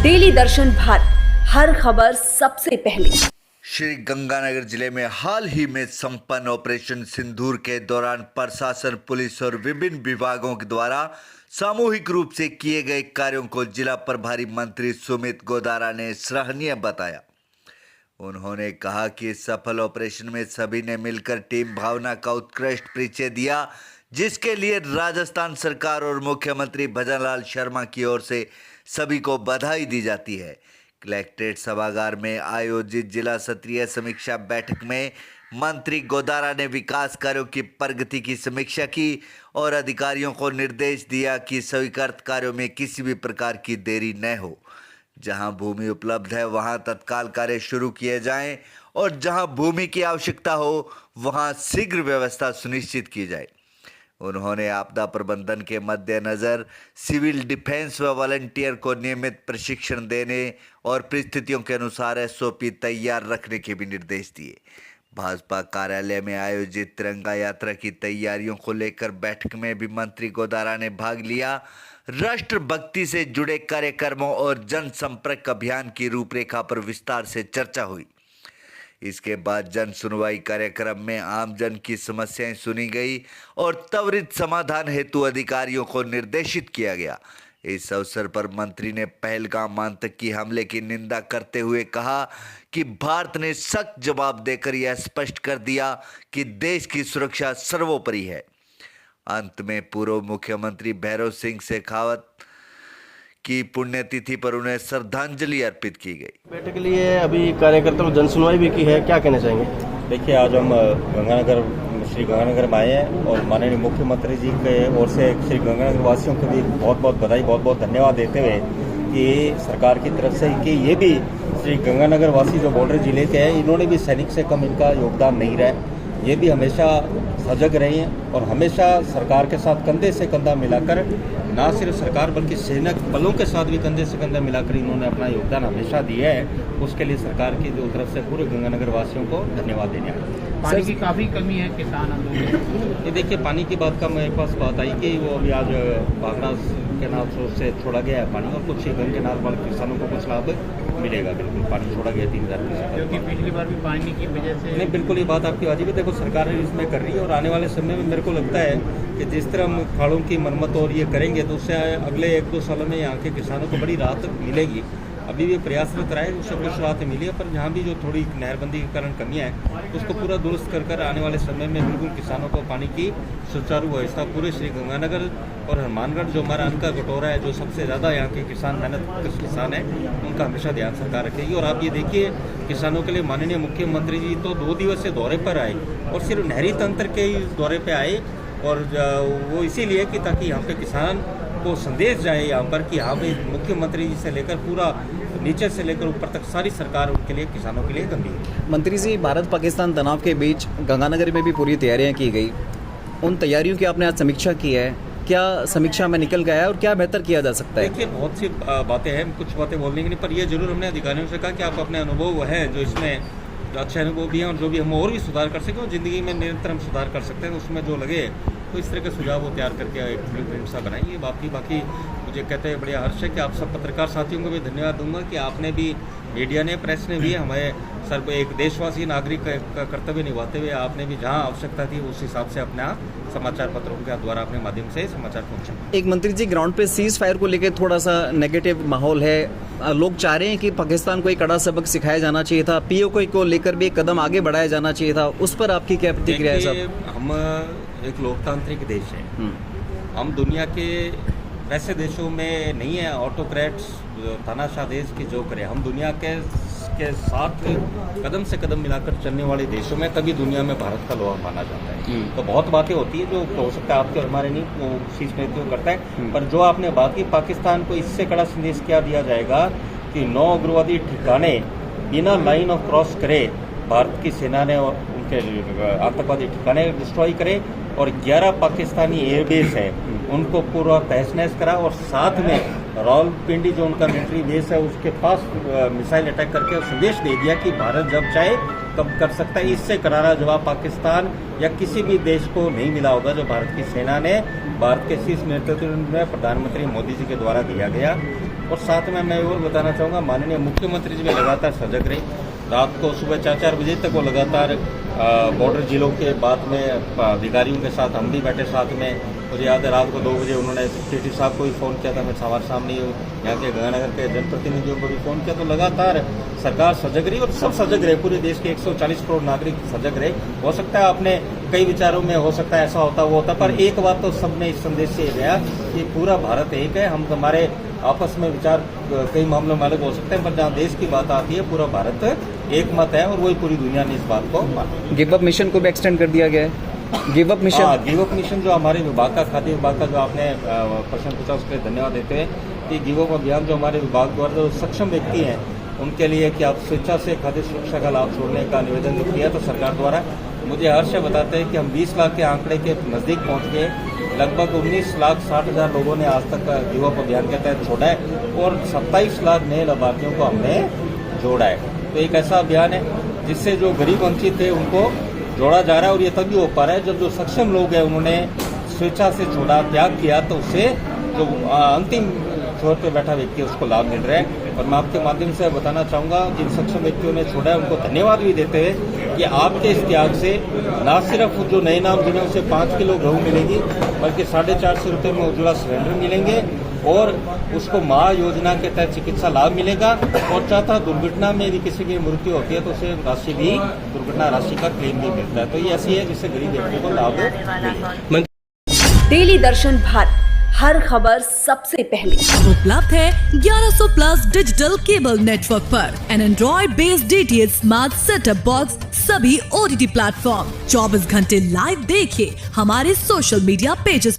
Daily दर्शन भारत, हर खबर सबसे पहले। श्री गंगानगर जिले में हाल ही में संपन्न ऑपरेशन सिंदूर के दौरान प्रशासन, पुलिस और विभिन्न विभागों के द्वारा सामूहिक रूप से किए गए कार्यों को जिला प्रभारी मंत्री सुमित गोदारा ने सराहनीय बताया। उन्होंने कहा कि सफल ऑपरेशन में सभी ने मिलकर टीम भावना का उत्कृष्ट परिचय दिया, जिसके लिए राजस्थान सरकार और मुख्यमंत्री भजनलाल शर्मा की ओर से सभी को बधाई दी जाती है। कलेक्ट्रेट सभागार में आयोजित जिला स्तरीय समीक्षा बैठक में मंत्री गोदारा ने विकास कार्यों की प्रगति की समीक्षा की और अधिकारियों को निर्देश दिया कि स्वीकृत कार्यों में किसी भी प्रकार की देरी न हो। जहां भूमि उपलब्ध है वहां तत्काल कार्य शुरू किए जाएं और जहां भूमि की आवश्यकता हो वहां शीघ्र व्यवस्था सुनिश्चित की जाए। उन्होंने आपदा प्रबंधन के मद्देनज़र सिविल डिफेंस व वॉलंटियर को नियमित प्रशिक्षण देने और परिस्थितियों के अनुसार एसओपी तैयार रखने के भी निर्देश दिए। भाजपा कार्यालय में आयोजित तिरंगा यात्रा की तैयारियों को लेकर बैठक में भी मंत्री गोदारा ने भाग लिया। राष्ट्रभक्ति से जुड़े कार्यक्रमों और जनसंपर्क अभियान की रूपरेखा पर विस्तार से चर्चा हुई। इसके बाद जन सुनवाई कार्यक्रम में आमजन की समस्याएं सुनी गई और त्वरित समाधान हेतु अधिकारियों को निर्देशित किया गया। इस अवसर पर मंत्री ने पहलगाम आतंकी हमले की निंदा करते हुए कहा कि भारत ने सख्त जवाब देकर यह स्पष्ट कर दिया कि देश की सुरक्षा सर्वोपरि है। अंत में पूर्व मुख्यमंत्री भैरव सिंह शेखावत की पुण्यतिथि पर उन्हें श्रद्धांजलि अर्पित की गई। बैठक के लिए अभी कार्यकर्ताओं जन सुनवाई भी की है, क्या कहना चाहेंगे? देखिए, आज हम श्री गंगानगर में आए हैं और माननीय मुख्यमंत्री जी के ओर से श्री गंगानगर वासियों को भी बहुत बहुत बधाई, बहुत बहुत धन्यवाद देते हुए कि सरकार की तरफ से कि ये भी श्री गंगानगर वासी जो बॉर्डर जिले के हैं, इन्होंने भी सैनिक से कम इनका योगदान नहीं रहा। ये भी हमेशा सजग रहे हैं और हमेशा सरकार के साथ कंधे से कंधा मिलाकर, ना सिर्फ सरकार बल्कि सैनिक बलों के साथ भी कंधे से कंधा मिलाकर इन्होंने अपना योगदान हमेशा दिया है। उसके लिए सरकार की तरफ से पूरे गंगानगर वासियों को धन्यवाद देने आए। पानी की काफ़ी कमी है किसान आंदोलन। ये देखिए, पानी की बात का मेरे पास बात आई कि वो अभी आज भागना केनाल से छोड़ा गया है पानी, और कुछ गंगा केनाल वाले किसानों को कुछ लाभ मिलेगा। बिल्कुल पानी छोड़ा गया 3000 क्योंकि पिछली बार भी पानी की वजह से नहीं, बिल्कुल ये बात आपकी वाजिब है। देखो, सरकार इसमें कर रही है और आने वाले समय में मेरे को लगता है कि जिस तरह हम खाड़ों की मरम्मत और ये करेंगे तो उससे अगले 1-2 सालों में यहाँ के किसानों को बड़ी राहत मिलेगी। अभी भी प्रयासरत रहा है, उससे कुछ राहत मिली है, पर जहाँ भी जो थोड़ी नहरबंदी के कारण कमियाँ हैं उसको पूरा दुरुस्त कर आने वाले समय में बिल्कुल किसानों को पानी की सुचारू व्यवस्था पूरे श्री गंगानगर और हनुमानगढ़, जो हमारा अन्न का कटोरा है, जो सबसे ज़्यादा यहाँ के किसान मेहनत किसान हैं, उनका हमेशा ध्यान सरकार रखेगी। और आप ये देखिए, किसानों के लिए माननीय मुख्यमंत्री जी तो 2 दिवसीय दौरे पर आए और सिर्फ नहरी तंत्र के ही दौरे पर आए, और वो इसीलिए कि ताकि यहाँ पे किसान को संदेश जाए यहाँ पर कि हाँ भाई, मुख्यमंत्री जी से लेकर पूरा नीचे से लेकर ऊपर तक सारी सरकार उनके लिए, किसानों के लिए गंभीर। मंत्री जी, भारत पाकिस्तान तनाव के बीच गंगानगर में भी पूरी तैयारियां की गई। उन तैयारियों की आपने आज समीक्षा की है, क्या समीक्षा में निकल गया है और क्या बेहतर किया जा सकता है? देखिए, बहुत सी बातें हैं, कुछ बातें बोलने की नहीं, पर ये जरूर हमने अधिकारियों से कहा कि आप अपने अनुभव है जो इसमें अच्छे अनुभव भी हैं और जो भी हम और भी सुधार कर सकें और ज़िंदगी में निरंतर हम सुधार कर सकते हैं, उसमें जो लगे तो इस तरह के सुझाव वो तैयार करके एक ब्लूप्रिंट सा बनाएंगे। बाकी मुझे कहते हैं बढ़िया हर्ष है कि आप सब पत्रकार साथियों को भी धन्यवाद दूंगा कि आपने भी, मीडिया ने, प्रेस ने भी हमें सर एक देशवासी नागरिक का कर्तव्य निभाते हुए आपने भी जहां आवश्यकता थी उस हिसाब से अपना समाचार पत्रों के द्वारा अपने माध्यम से समाचार पहुंचा। एक मंत्री जी, ग्राउंड पे सीज फायर को लेकर थोड़ा सा नेगेटिव माहौल है। लोग चाह रहे हैं कि पाकिस्तान को एक कड़ा सबक सिखाया जाना चाहिए था, पीओके को लेकर भी एक कदम आगे बढ़ाया जाना चाहिए था। उस पर आपकी क्या प्रतिक्रिया है साहब? हम एक लोकतांत्रिक देश है, हम दुनिया के वैसे देशों में नहीं है ऑटोक्रेट्स तानाशाह देश की जो करे। हम दुनिया के साथ कदम से कदम मिलाकर चलने वाले देशों में कभी दुनिया में भारत का लोहा माना जाता है। तो बहुत बातें होती है जो हो सकता है आपके और हमारे नहीं, वो चीज़ में करता है, पर जो आपने बात की, पाकिस्तान को इससे कड़ा संदेश क्या दिया जाएगा कि 9 उग्रवादी ठिकाने बिना लाइन ऑफ क्रॉस करे भारत की सेना ने और उनके आतंकवादी ठिकाने डिस्ट्रॉय करे, और 11 पाकिस्तानी एयरबेस है उनको पूरा तहस नहस करा, और साथ में रावलपिंडी जो उनका मिलिट्री बेस है उसके पास मिसाइल अटैक करके संदेश दे दिया कि भारत जब चाहे तब कर सकता है। इससे करारा जवाब पाकिस्तान या किसी भी देश को नहीं मिला होगा जो भारत की सेना ने, भारत के शीर्ष नेतृत्व में प्रधानमंत्री मोदी जी के द्वारा दिया गया। और साथ में मैं और बताना चाहूँगा, माननीय मुख्यमंत्री जी में लगातार सजग रहे। रात को सुबह 4-4 बजे तक वो लगातार बॉर्डर जिलों के बाद में अधिकारियों के साथ हम भी बैठे साथ में। मुझे याद है रात को 2 बजे उन्होंने सेक्रेटरी साहब को भी फ़ोन किया था, मैं हमारे सामने यहाँ के गंगानगर के जनप्रतिनिधियों को भी फ़ोन किया। तो लगातार सरकार सजग रही और सब सजग रहे, पूरे देश के 140 करोड़ नागरिक सजग रहे। हो सकता है आपने कई विचारों में हो सकता है ऐसा होता वो होता, पर एक बात तो सबने इस संदेश से गया कि पूरा भारत एक है। हम हमारे आपस में विचार कई मामलों में अलग हो सकते हैं, पर जहाँ देश की बात आती है पूरा भारत एक मत है और वही पूरी दुनिया ने इस बात को माना। गिव अप मिशन को भी एक्सटेंड कर दिया गया है। Give up mission, give up mission जो हमारे विभाग का, खाद्य विभाग का जो आपने प्रश्न पूछा उसके लिए धन्यवाद देते हैं कि गिव अप अभियान जो हमारे विभाग द्वारा जो सक्षम व्यक्ति हैं उनके लिए कि आप स्वेच्छा से खाद्य सुरक्षा का लाभ छोड़ने का निवेदन जो किया तो सरकार द्वारा, मुझे हर्ष है बताते हैं कि हम 20 लाख के आंकड़े के नज़दीक पहुँच गए। लगभग 19,60,000 लोगों ने आज तक गिव अप अभियान के तहत छोड़ा है और 27 लाख नए लाभार्थियों को हमने जोड़ा है। तो एक ऐसा अभियान है जिससे जो गरीब वंचित थे उनको जोड़ा जा रहा है और ये तभी हो पा रहा है जब जो सक्षम लोग हैं उन्होंने स्वेच्छा से छोड़ा, त्याग किया, तो उससे जो अंतिम छोर पे बैठा व्यक्ति है उसको लाभ मिल रहा है। और मैं आपके माध्यम से बताना चाहूँगा जिन सक्षम व्यक्तियों ने छोड़ा है उनको धन्यवाद भी देते हैं कि आपके इस त्याग से न सिर्फ जो नए नाम जुड़े उसे 5 किलो गेहूँ मिलेगी, बल्कि 450 रुपये में उज्ज्वला सिलेंडर मिलेंगे और उसको महा योजना के तहत चिकित्सा लाभ मिलेगा। और चौथा, दुर्घटना में यदि किसी की मृत्यु होती है तो उसे राशि भी, दुर्घटना राशि का क्लेम भी मिलता है। तो ये ऐसी है जिससे गरीब व्यक्ति को लाभ मिले। डेली दर्शन भारत, हर खबर सबसे पहले उपलब्ध है 1100 प्लस डिजिटल केबल नेटवर्क पर an Android based DTH smart setup box, सभी OTT प्लेटफॉर्म। 24 घंटे लाइव देखिए हमारे सोशल मीडिया पेजेस